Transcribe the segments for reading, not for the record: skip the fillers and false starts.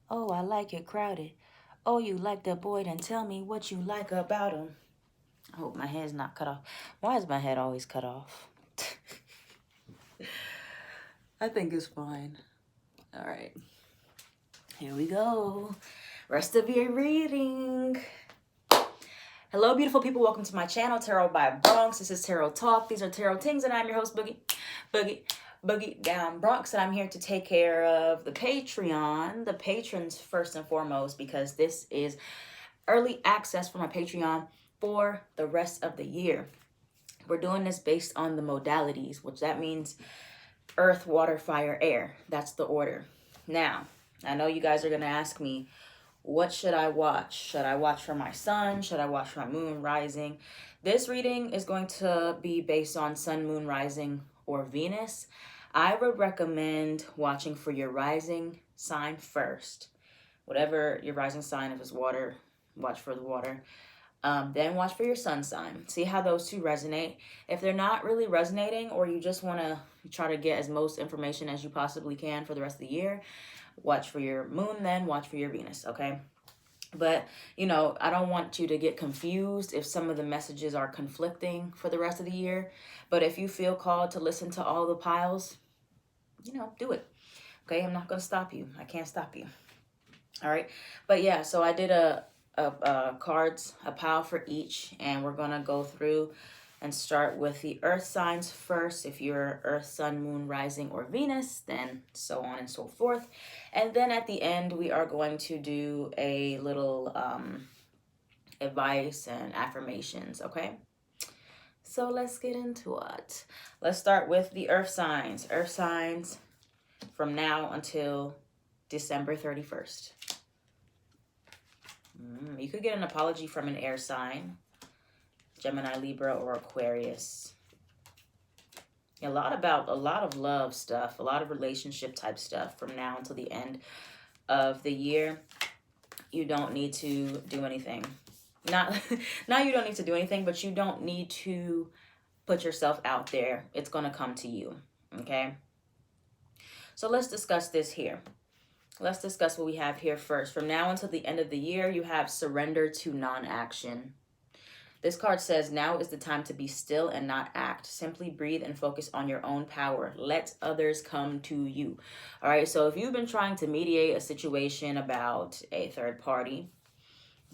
Oh, I like it crowded. Oh, you like the boy, then tell me what you like about him. I hope my head's not cut off. Why is my head always cut off? I think it's fine. All right. Here we go. Rest of your reading. Hello, beautiful people. Welcome to my channel, Tarot by Bronx. This is Tarot Talk. These are Tarot Tings, and I'm your host, Boogie Down Bronx. And I'm here to take care of the Patreon, the patrons first and foremost, because this is early access for my Patreon for the rest of the year. We're doing this based on the modalities, which that means earth, water, fire, air. That's the order. Now, I know you guys are going to ask me, what should I watch? Should I watch for my sun? Should I watch for my moon rising? This reading is going to be based on sun, moon, rising, or Venus. I would recommend watching for your rising sign first. Whatever your rising sign, if it's water, watch for the water. Then watch for your sun sign. See how those two resonate. If they're not really resonating, or you just want to try to get as most information as you possibly can for the rest of the year, watch for your moon, then watch for your Venus, okay? But, you know, I don't want you to get confused if some of the messages are conflicting for the rest of the year. But if you feel called to listen to all the piles, you know, do it. Okay, I'm not going to stop you. I can't stop you. All right. But yeah, so I did a cards, a pile for each, and we're going to go through and start with the earth signs first. If you're earth, sun, moon, rising, or Venus, then so on and so forth. And then at the end, we are going to do a little advice and affirmations, okay? So let's get into it. Let's start with the earth signs. Earth signs from now until December 31st. You could get an apology from an air sign, Gemini, Libra, or Aquarius. A lot of love stuff, a lot of relationship type stuff from now until the end of the year. You don't need to do anything. Not you don't need to do anything, but you don't need to put yourself out there. It's going to come to you, okay? So let's discuss this here. Let's discuss what we have here first. From now until the end of the year, you have surrender to non-action. This card says, now is the time to be still and not act. Simply breathe and focus on your own power. Let others come to you. All right, so if you've been trying to mediate a situation about a third party,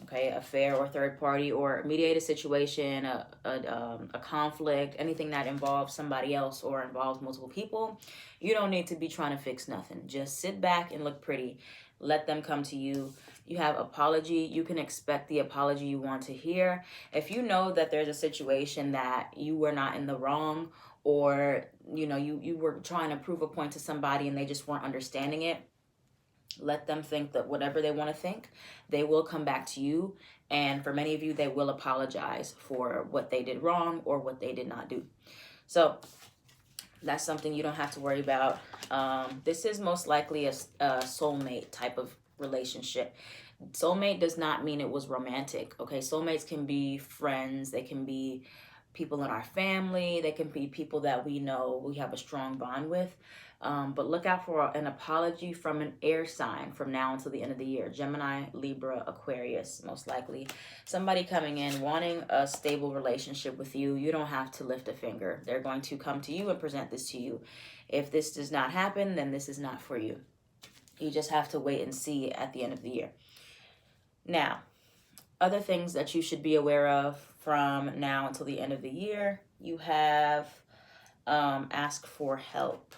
okay, affair or third party, or mediate a situation, a conflict, anything that involves somebody else or involves multiple people, you don't need to be trying to fix nothing. Just sit back and look pretty. Let them come to you. You have apology. You can expect the apology you want to hear. If you know that there's a situation that you were not in the wrong, or you know you were trying to prove a point to somebody and they just weren't understanding it, let them think that whatever they want to think, they will come back to you. And for many of you, they will apologize for what they did wrong or what they did not do. So that's something you don't have to worry about. This is most likely a soulmate type of relationship. Soulmate does not mean it was romantic, okay? Soulmates can be friends. They can be people in our family. They can be people that we know we have a strong bond with. But look out for an apology from an air sign from now until the end of the year. Gemini, Libra, Aquarius, most likely. Somebody coming in wanting a stable relationship with you. You don't have to lift a finger. They're going to come to you and present this to you. If this does not happen, then this is not for you. You just have to wait and see at the end of the year. Now, other things that you should be aware of from now until the end of the year, you have ask for help.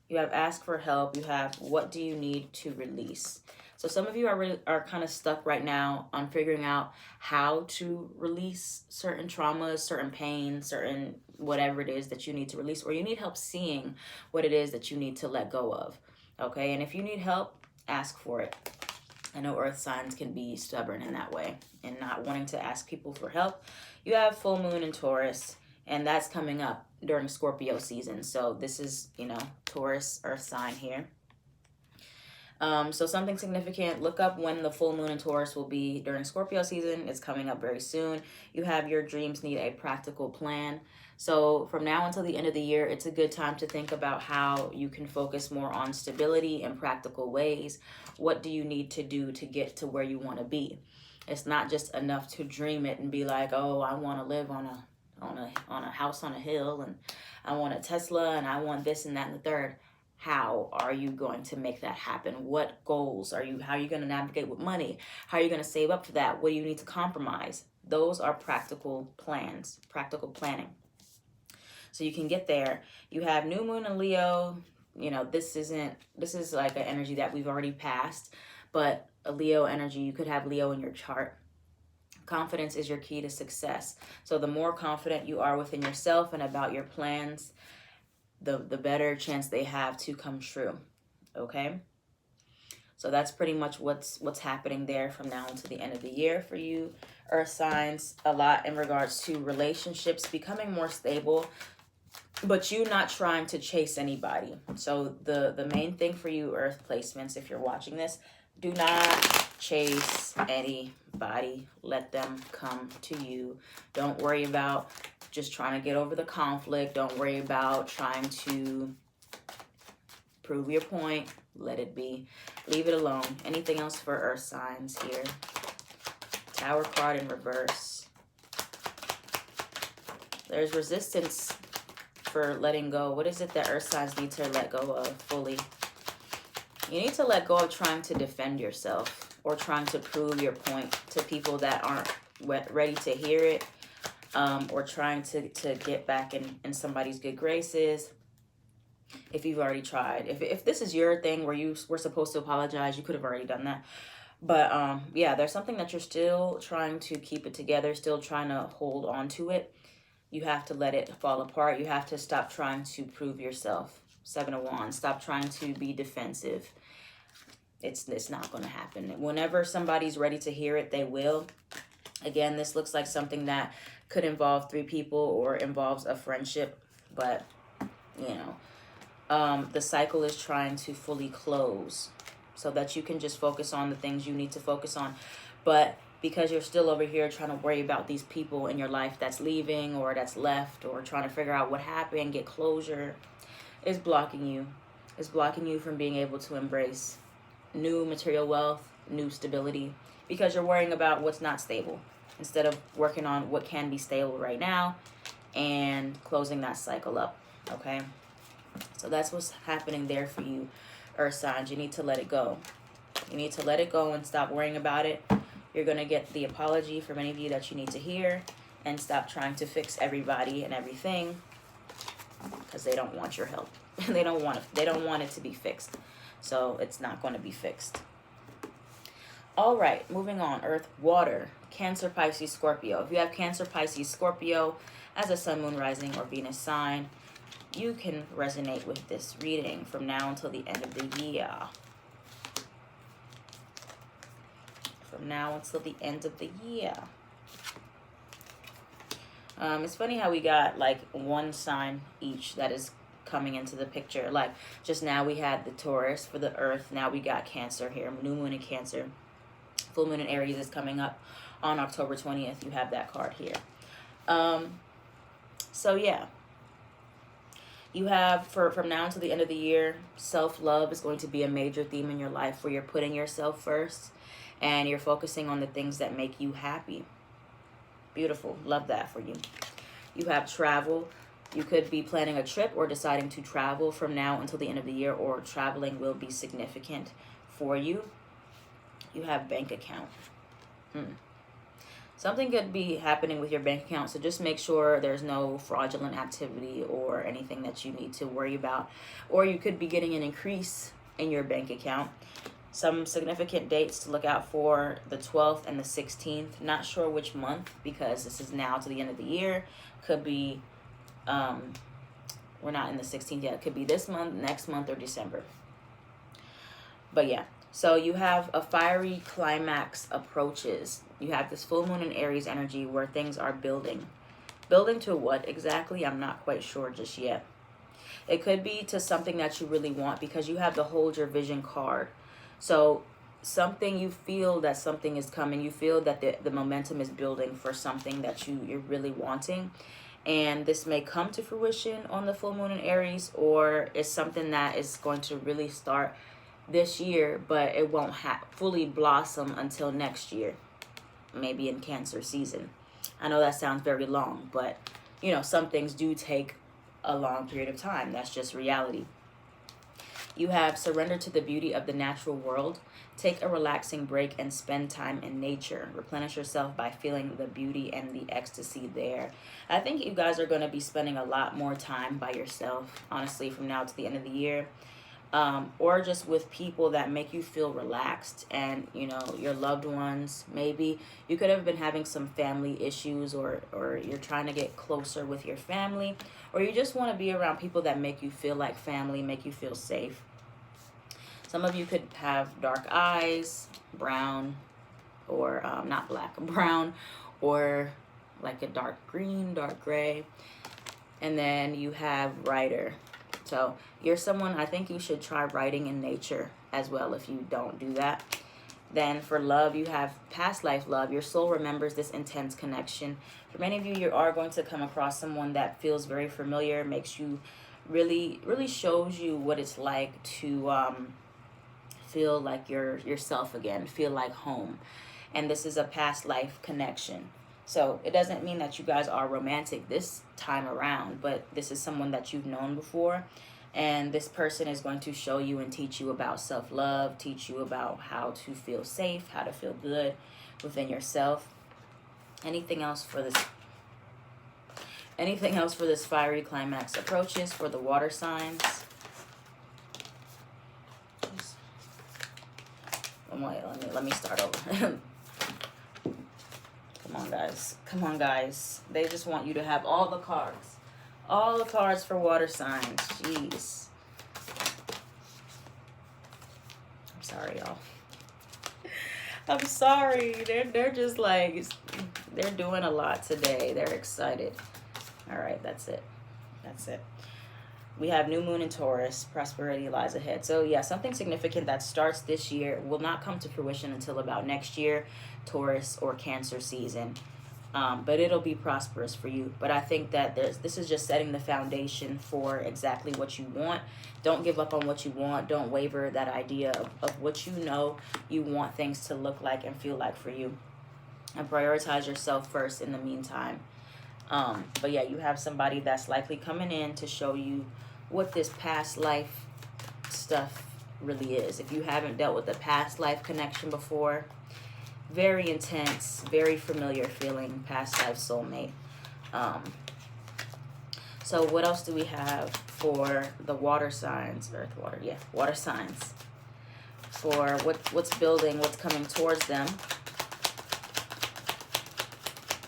You have ask for help. You have what do you need to release. So some of you are kind of stuck right now on figuring out how to release certain traumas, certain pain, certain whatever it is that you need to release, or you need help seeing what it is that you need to let go of. Okay, and if you need help, ask for it. I know earth signs can be stubborn in that way and not wanting to ask people for help. You have full moon in Taurus, and that's coming up during Scorpio season. So this is, you know, Taurus earth sign here. So something significant, look up when the full moon in Taurus will be during Scorpio season. It's coming up very soon. You have your dreams need a practical plan. So from now until the end of the year, it's a good time to think about how you can focus more on stability and practical ways. What do you need to do to get to where you want to be? It's not just enough to dream it and be like, oh, I want to live on a house on a hill, and I want a Tesla, and I want this and that and the third. How are you going to make that happen? What goals are you, how are you going to navigate with money? How are you going to save up for that? What do you need to compromise? Those are practical plans, practical planning. So you can get there. You have new moon in Leo. You know, this is like an energy that we've already passed, but a Leo energy, you could have Leo in your chart. Confidence is your key to success. So the more confident you are within yourself and about your plans, the better chance they have to come true. Okay? So that's pretty much what's happening there from now until the end of the year for you, Earth signs. A lot in regards to relationships becoming more stable, but you not trying to chase anybody. So the main thing for you, Earth placements, if you're watching this, do not chase anybody. Let them come to you. Don't worry about just trying to get over the conflict. Don't worry about trying to prove your point. Let it be. Leave it alone. Anything else for Earth signs here? Tower card in reverse. There's resistance for letting go. What is it that Earth signs need to let go of fully? You need to let go of trying to defend yourself or trying to prove your point to people that aren't ready to hear it, or trying to get back in somebody's good graces. If you've already tried, if this is your thing where you were supposed to apologize, you could have already done that. But yeah, there's something that you're still trying to keep it together, still trying to hold on to it. You have to let it fall apart. You have to stop trying to prove yourself. Seven of Wands. Stop trying to be defensive. It's not going to happen. Whenever somebody's ready to hear it, they will. Again, this looks like something that could involve 3 people or involves a friendship. But, you know, the cycle is trying to fully close so that you can just focus on the things you need to focus on. But because you're still over here trying to worry about these people in your life that's leaving or that's left, or trying to figure out what happened, get closure, is blocking you. It's blocking you from being able to embrace new material wealth, new stability, because you're worrying about what's not stable instead of working on what can be stable right now and closing that cycle up. Okay? So that's what's happening there for you, Earth signs. You need to let it go. You need to let it go and stop worrying about it. You're going to get the apology for many of you that you need to hear, and stop trying to fix everybody and everything, because they don't want your help. They don't want it to be fixed. So it's not going to be fixed. All right, moving on. Earth, water, Cancer, Pisces, Scorpio. If you have Cancer, Pisces, Scorpio as a sun, moon, rising, or Venus sign, you can resonate with this reading from now until the end of the year. From now until the end of the year. It's funny how we got like one sign each that is coming into the picture. Like just now we had the Taurus for the Earth. Now we got Cancer here. New moon in Cancer. Full moon in Aries is coming up on October 20th. You have that card here. So yeah. You have, from now until the end of the year, self-love is going to be a major theme in your life, where you're putting yourself first and you're focusing on the things that make you happy. Beautiful. Love that for you. You have travel. You could be planning a trip or deciding to travel from now until the end of the year, or traveling will be significant for you. You have bank account. Something could be happening with your bank account, so just make sure there's no fraudulent activity or anything that you need to worry about. Or you could be getting an increase in your bank account. Some significant dates to look out for: the 12th and the 16th. Not sure which month, because this is now to the end of the year. Could be, we're not in the 16th yet. It could be this month, next month, or December. But yeah. So you have a fiery climax approaches. You have this full moon in Aries energy where things are building. Building to what exactly? I'm not quite sure just yet. It could be to something that you really want, because you have the hold your vision card. So something, you feel that something is coming. You feel that the momentum is building for something that you're really wanting. And this may come to fruition on the full moon in Aries, or it's something that is going to really start this year, but it won't fully blossom until next year, maybe in Cancer season. I know that sounds very long, but you know, some things do take a long period of time. That's just reality. You have surrender to the beauty of the natural world. Take a relaxing break and spend time in nature. Replenish yourself by feeling the beauty and the ecstasy there. I think you guys are going to be spending a lot more time by yourself, honestly, from now to the end of the year. Or just with people that make you feel relaxed, and you know, your loved ones. Maybe you could have been having some family issues, or you're trying to get closer with your family, or you just want to be around people that make you feel like family, make you feel safe. Some of you could have dark eyes, brown, or not black, brown, or like a dark green, dark gray. And then you have writer. So you're someone, I think you should try writing in nature as well if you don't do that. Then for love, you have past life love. Your soul remembers this intense connection. For many of you, you are going to come across someone that feels very familiar, makes you really shows you what it's like to feel like you're yourself again, feel like home. And this is a past life connection. So it doesn't mean that you guys are romantic this time around, but this is someone that you've known before. And this person is going to show you and teach you about self-love, teach you about how to feel safe, how to feel good within yourself. Anything else for this? Anything else for this fiery climax approaches for the water signs? Let me start over. Come on, guys. They just want you to have all the cards. All the cards for water signs. Jeez. I'm sorry, y'all. I'm sorry. They're just like, they're doing a lot today. They're excited. All right, that's it. That's it. We have new moon in Taurus. Prosperity lies ahead. So yeah, something significant that starts this year will not come to fruition until about next year, Taurus or Cancer season. But it'll be prosperous for you. But I think that this is just setting the foundation for exactly what you want. Don't give up on what you want. Don't waver that idea of what you know you want things to look like and feel like for you. And prioritize yourself first in the meantime. But yeah, you have somebody that's likely coming in to show you what this past life stuff really is. If you haven't dealt with the past life connection before, very intense, very familiar feeling, past life soulmate. So what else do we have for the water signs? Earth, water, yeah, water signs. For what's building, what's coming towards them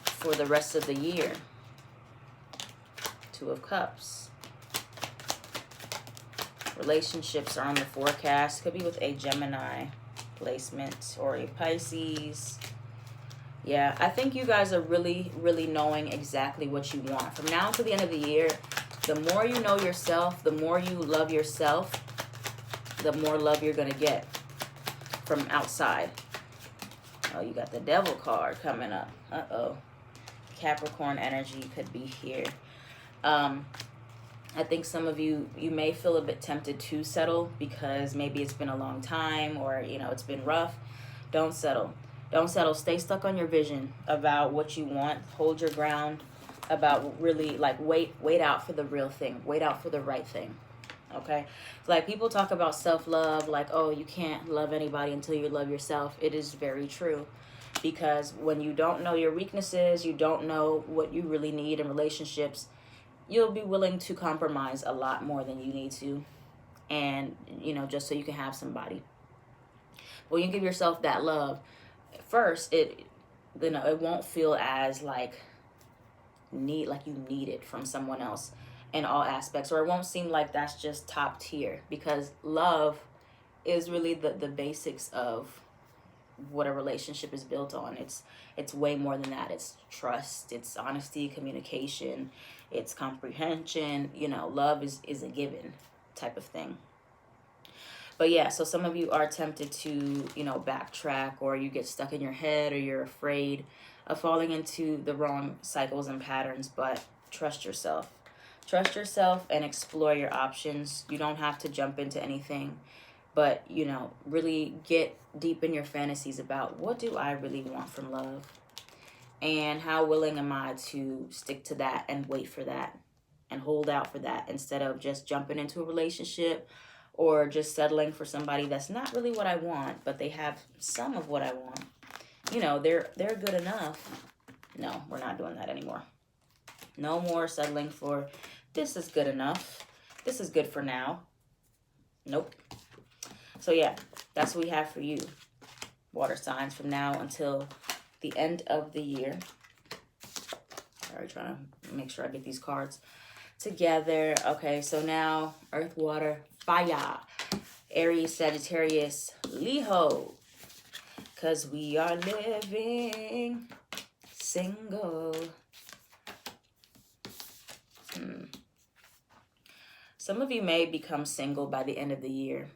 for the rest of the year. Two of Cups. Relationships are on the forecast. Could be with a Gemini placement or a Pisces. Yeah, I think you guys are really knowing exactly what you want. From now to the end of the year, the more you know yourself, the more you love yourself, the more love you're going to get from outside. Oh, you got the Devil card coming up. Uh-oh. Capricorn energy could be here. I think some of you may feel a bit tempted to settle because maybe it's been a long time, or, you know, it's been rough. Don't settle. Don't settle. Stay stuck on your vision about what you want. Hold your ground about really, like, wait out for the real thing. Wait out for the right thing. Okay? Like, people talk about self-love, like, oh, you can't love anybody until you love yourself. It is very true. Because when you don't know your weaknesses, you don't know what you really need in relationships, you'll be willing to compromise a lot more than you need to. And, you know, just so you can have somebody. When you give yourself that love, first, it won't feel as like you need it from someone else in all aspects. Or it won't seem like that's just top tier. Because love is really the basics of what a relationship is built on. It's way more than that. It's trust, it's honesty, communication, it's comprehension. You know, love is a given type of thing. But yeah, so some of you are tempted to, backtrack, or you get stuck in your head, or you're afraid of falling into the wrong cycles and patterns. But trust yourself. Trust yourself and explore your options. You don't have to jump into anything, but, really get deep in your fantasies about what do I really want from love, and how willing am I to stick to that and wait for that and hold out for that, instead of just jumping into a relationship or just settling for somebody that's not really what I want, but they have some of what I want. They're good enough. No, we're not doing that anymore. No more settling for this is good enough. This is good for now. Nope. So yeah, that's what we have for you, water signs, from now until the end of the year. Sorry, trying to make sure I get these cards together. Okay, so now earth, water, fire, Aries, Sagittarius, Leo, because we are living single. Some of you may become single by the end of the year.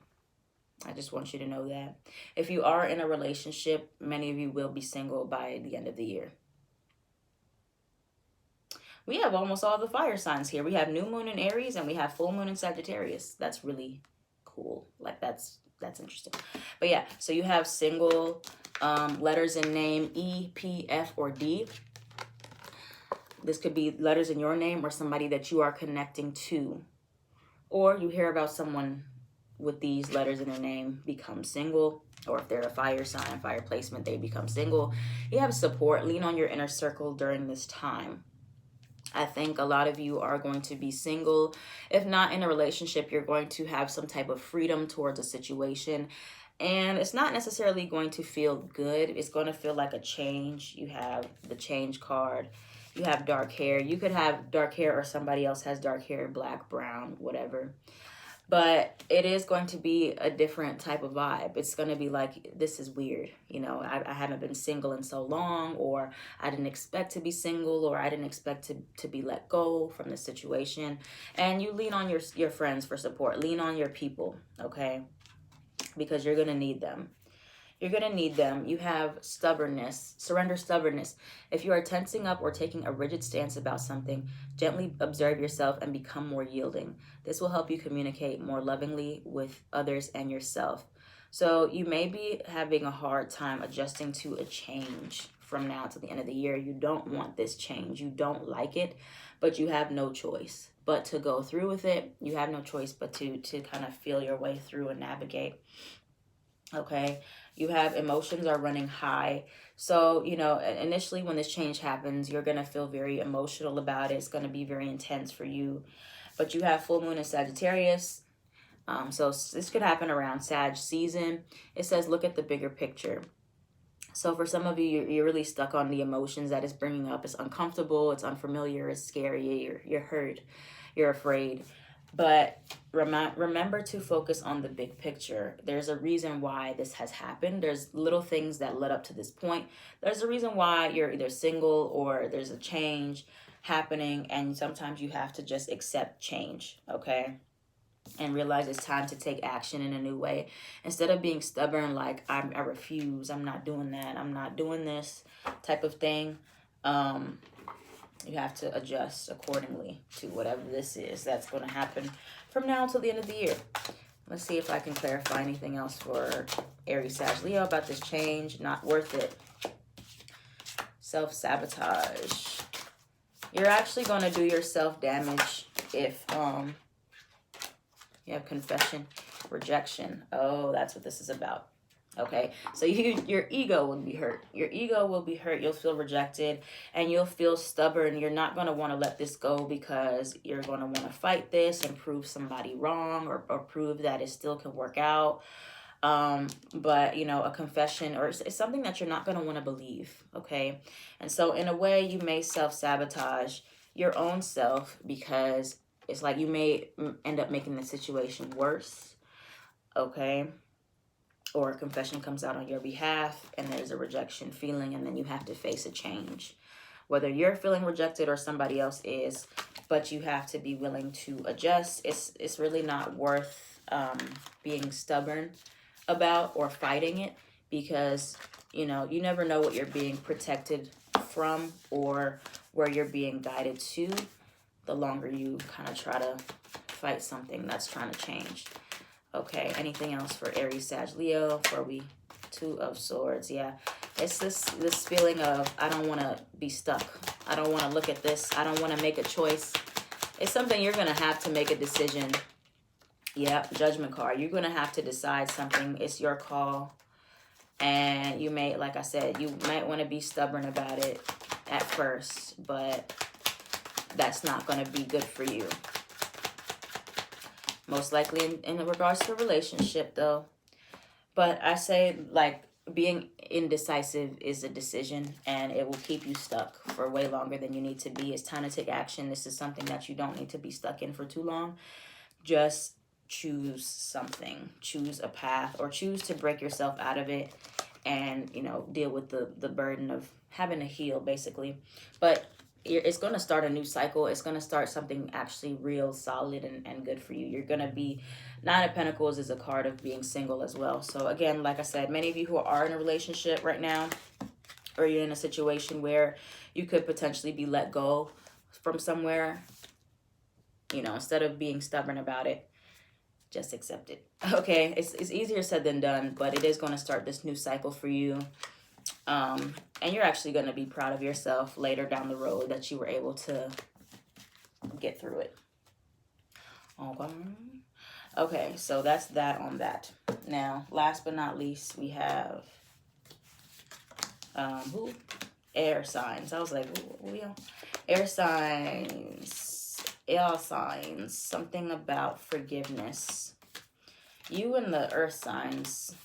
I just want you to know that. If you are in a relationship, many of you will be single by the end of the year. We have almost all the fire signs here. We have new moon in Aries, and we have full moon in Sagittarius. That's really cool. Like, that's interesting. But yeah, so you have single, letters in name, E, P, F, or D. This could be letters in your name or somebody that you are connecting to. Or you hear about someone with these letters in their name become single. Or if they're a fire sign, fire placement, they become single. You have support. Lean on your inner circle during this time. I think a lot of you are going to be single. If not in a relationship, you're going to have some type of freedom towards a situation. And it's not necessarily going to feel good. It's going to feel like a change. You have the change card. You have dark hair. You could have dark hair, or somebody else has dark hair, black, brown, whatever. But it is going to be a different type of vibe. It's going to be like, this is weird. I haven't been single in so long, or I didn't expect to be single, or I didn't expect to be let go from the situation. And you lean on your friends for support. Lean on your people, okay? Because you're going to need them. You're going to need them. You have stubbornness. Surrender stubbornness. If you are tensing up or taking a rigid stance about something, gently observe yourself and become more yielding. This will help you communicate more lovingly with others and yourself. So you may be having a hard time adjusting to a change from now to the end of the year. You don't want this change. You don't like it, but you have no choice but to go through with it. You have no choice but to kind of feel your way through and navigate. Okay, you have emotions are running high. So, initially when this change happens, you're going to feel very emotional about it. It's going to be very intense for you. But you have full moon in Sagittarius. So this could happen around Sag season. It says, look at the bigger picture. So for some of you, you're really stuck on the emotions that it's bringing up. It's uncomfortable. It's unfamiliar. It's scary. You're hurt. You're afraid. But remember to focus on the big picture. There's a reason why this has happened. There's little things that led up to this point. There's a reason why you're either single or there's a change happening, and sometimes you have to just accept change, okay? And realize it's time to take action in a new way. Instead of being stubborn, like, I refuse, I'm not doing that, I'm not doing this type of thing. You have to adjust accordingly to whatever this is that's going to happen from now until the end of the year. Let's see if I can clarify anything else for Aries, Sag, Leo about this change. Not worth it. Self-sabotage. You're actually going to do yourself damage if you have confession, rejection. Oh, that's what this is about. Okay, so your ego will be hurt. Your ego will be hurt. You'll feel rejected and you'll feel stubborn. You're not going to want to let this go because you're going to want to fight this and prove somebody wrong, or prove that it still can work out. But, a confession, or it's something that you're not going to want to believe, okay? And so in a way, you may self-sabotage your own self, because it's like you may end up making the situation worse, okay? Or a confession comes out on your behalf and there's a rejection feeling, and then you have to face a change. Whether you're feeling rejected or somebody else is, but you have to be willing to adjust. It's really not worth being stubborn about or fighting it, because, you know, you never know what you're being protected from or where you're being guided to the longer you kind of try to fight something that's trying to change. Okay, anything else for Aries, Sag, Leo? For we, Two of Swords. Yeah, it's this feeling of, I don't want to be stuck. I don't want to look at this. I don't want to make a choice. It's something you're going to have to make a decision. Yeah, Judgment card. You're going to have to decide something. It's your call. And you may, like I said, you might want to be stubborn about it at first, but that's not going to be good for you. Most likely in regards to a relationship, though. But I say, like, being indecisive is a decision, and it will keep you stuck for way longer than you need to be. It's time to take action. This is something that you don't need to be stuck in for too long. Just choose something. Choose a path, or choose to break yourself out of it and, you know, deal with the burden of having to heal, basically. But it's going to start a new cycle. It's going to start something actually real solid and good for you. You're going to be, Nine of Pentacles is a card of being single as well. So again, like I said, many of you who are in a relationship right now, or you're in a situation where you could potentially be let go from somewhere, you know, instead of being stubborn about it, just accept it. Okay, it's easier said than done, but it is going to start this new cycle for you. And you're actually going to be proud of yourself later down the road that you were able to get through it. Okay, so that's that on that. Now, last but not least, we have who? Air signs. I was like, Leo. Air signs. Air signs. Something about forgiveness. You and the earth signs.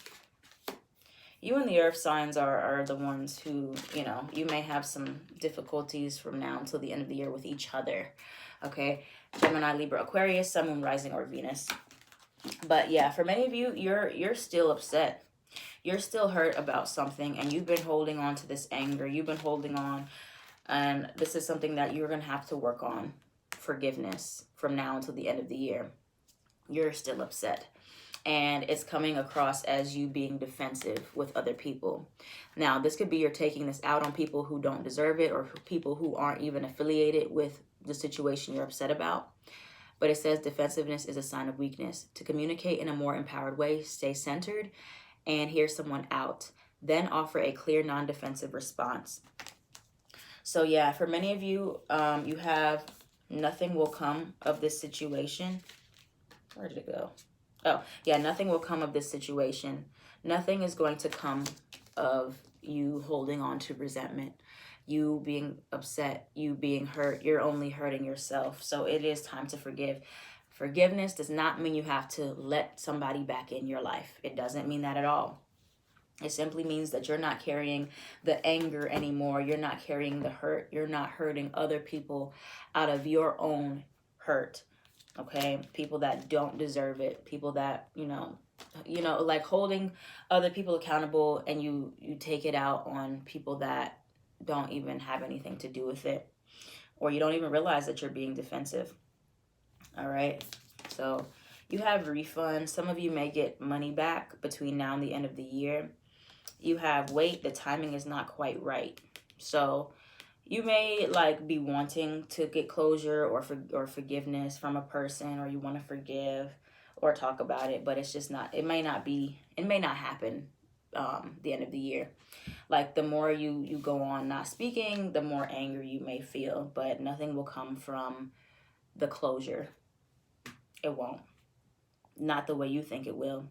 You and the earth signs are the ones who, you know, you may have some difficulties from now until the end of the year with each other. Okay? Gemini, Libra, Aquarius, Sun, Moon, Rising, or Venus. But yeah, for many of you, you're still upset. You're still hurt about something, and you've been holding on to this anger. You've been holding on, and this is something that you're going to have to work on. Forgiveness from now until the end of the year. You're still upset. And it's coming across as you being defensive with other people. Now, this could be you're taking this out on people who don't deserve it, or people who aren't even affiliated with the situation you're upset about. But it says defensiveness is a sign of weakness. To communicate in a more empowered way, stay centered and hear someone out. Then offer a clear, non-defensive response. So yeah, for many of you, you have nothing will come of this situation. Where did it go? Oh, yeah, nothing will come of this situation. Nothing is going to come of you holding on to resentment, you being upset, you being hurt. You're only hurting yourself. So it is time to forgive. Forgiveness does not mean you have to let somebody back in your life. It doesn't mean that at all. It simply means that you're not carrying the anger anymore. You're not carrying the hurt. You're not hurting other people out of your own hurt. Okay, people that don't deserve it, people that, you know, like holding other people accountable, and you take it out on people that don't even have anything to do with it, or you don't even realize that you're being defensive. All right, so you have refunds. Some of you may get money back between now and the end of the year. You have wait, the timing is not quite right. So you may like be wanting to get closure or forgiveness from a person, or you want to forgive or talk about it, but it's just not, it may not happen the end of the year. Like the more you go on not speaking, the more anger you may feel, but nothing will come from the closure. It won't. Not the way you think it will.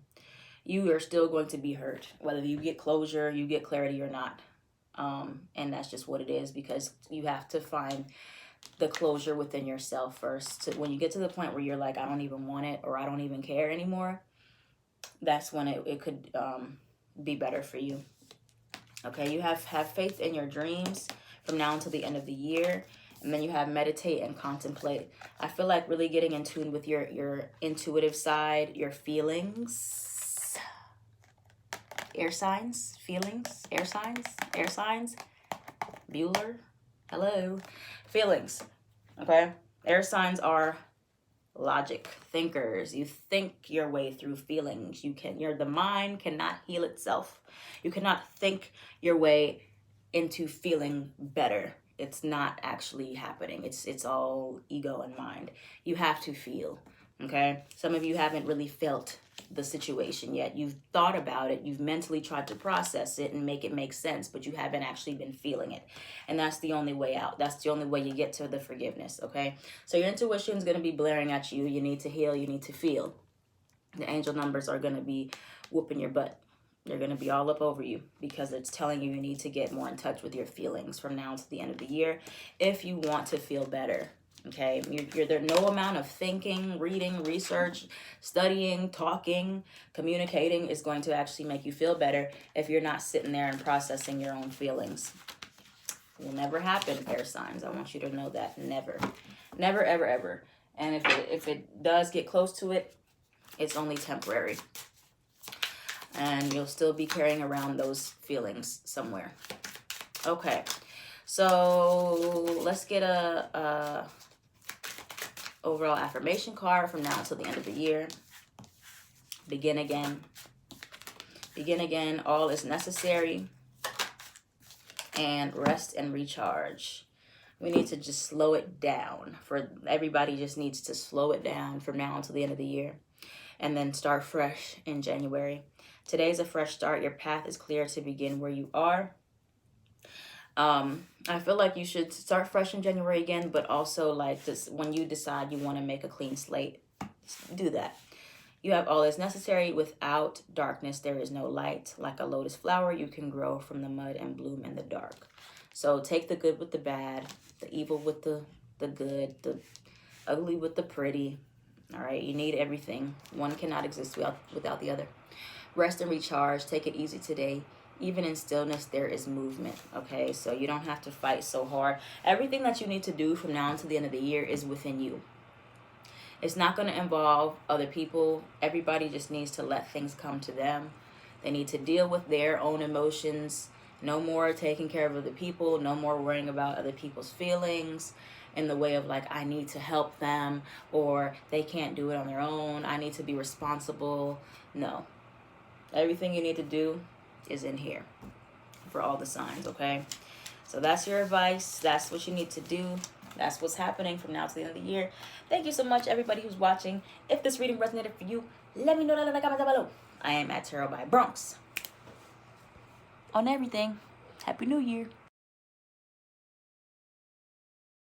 You are still going to be hurt, whether you get closure, you get clarity or not. And that's just what it is, because you have to find the closure within yourself first. When you get to the point where you're like, I don't even want it, or I don't even care anymore, that's when it could be better for you. Okay, you have faith in your dreams from now until the end of the year. And then you have meditate and contemplate. I feel like really getting in tune with your intuitive side, your feelings. Air signs, feelings, air signs. Bueller, hello. Feelings, okay? Air signs are logic thinkers. You think your way through feelings. The mind cannot heal itself. You cannot think your way into feeling better. It's not actually happening. It's all ego and mind. You have to feel. Okay? Some of you haven't really felt the situation yet. You've thought about it. You've mentally tried to process it and make it make sense, but you haven't actually been feeling it. And that's the only way out. That's the only way you get to the forgiveness, okay? So your intuition is going to be blaring at you. You need to heal. You need to feel. The angel numbers are going to be whooping your butt. They're going to be all up over you because it's telling you need to get more in touch with your feelings from now to the end of the year if you want to feel better. Okay, there no amount of thinking, reading, research, studying, talking, communicating is going to actually make you feel better if you're not sitting there and processing your own feelings. It will never happen, air signs. I want you to know that. Never. Never, ever, ever. And if it does get close to it, it's only temporary. And you'll still be carrying around those feelings somewhere. Okay, so let's get a overall affirmation card from now until the end of the year. Begin again. Begin again. All is necessary. And rest and recharge. We need to just slow it down. Everybody just needs to slow it down from now until the end of the year. And then start fresh in January. Today's a fresh start. Your path is clear to begin where you are. I feel like you should start fresh in January again, but also like this, when you decide you want to make a clean slate, do that. You have all that's necessary. Without darkness, there is no light. Like a lotus flower, you can grow from the mud and bloom in the dark. So take the good with the bad, the evil with the good, the ugly with the pretty. All right, you need everything. One cannot exist without the other. Rest and recharge. Take it easy today. Even in stillness, there is movement, okay? So you don't have to fight so hard. Everything that you need to do from now until the end of the year is within you. It's not going to involve other people. Everybody just needs to let things come to them. They need to deal with their own emotions. No more taking care of other people. No more worrying about other people's feelings in the way of like, I need to help them, or they can't do it on their own. I need to be responsible. No. Everything you need to do is in here for all the signs, okay? So that's your advice. That's what you need to do. That's what's happening from now to the end of the year. Thank you so much, everybody who's watching. If this reading resonated for you, let me know down in the comments below. I am at Tarot by Bronx on everything. Happy New Year.